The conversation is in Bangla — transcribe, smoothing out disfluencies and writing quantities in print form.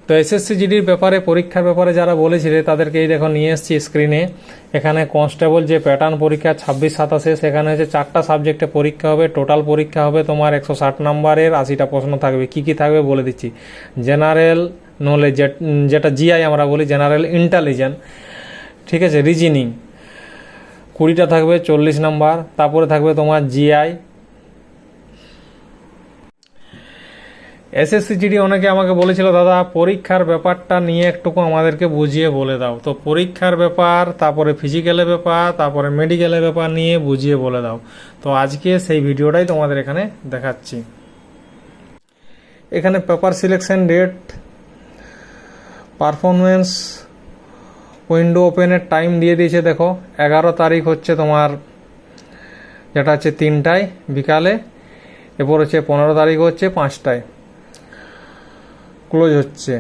তো এসএসসি জিডির ব্যাপারে, পরীক্ষার ব্যাপারে যারা বলেছিলে তাদেরকে এই দেখো নিয়ে এসেছি স্ক্রিনে। এখানে কনস্টেবল যে প্যাটার্ন পরীক্ষা 26-27, সেখানে হচ্ছে 4টা সাবজেক্টে পরীক্ষা হবে। টোটাল পরীক্ষা হবে তোমার 160 নম্বরের, 80টা প্রশ্ন থাকবে। কি কি থাকবে বলে দিচ্ছি। জেনারেল নলেজ, যেটা জিআই আমরা বলি, জেনারেল ইন্টেলিজেন্স, ঠিক আছে, রিজনিং 20টা থাকবে, 40 নম্বর। তারপরে থাকবে তোমার জিআই। এসএসসি জিডি অনেকে আমাকে বলেছিল, দাদা পরীক্ষার ব্যাপারটা নিয়ে একটুকু আমাদেরকে বুঝিয়ে বলে দাও। তো পরীক্ষার ব্যাপার, তারপরে ফিজিক্যালের ব্যাপার, তারপরে মেডিকেলের ব্যাপার নিয়ে বুঝিয়ে বলে দাও। তো আজকে সেই ভিডিওটাই তোমাদের এখানে দেখাচ্ছি। এখানে paper selection date, performance, window ওপেনের টাইম দিয়ে দিয়েছে। দেখো 11 তারিখ হচ্ছে তোমার, যেটা হচ্ছে 3টায় বিকালে। এরপর হচ্ছে 15 তারিখ হচ্ছে 5টায় ক্লোজ হচ্ছে।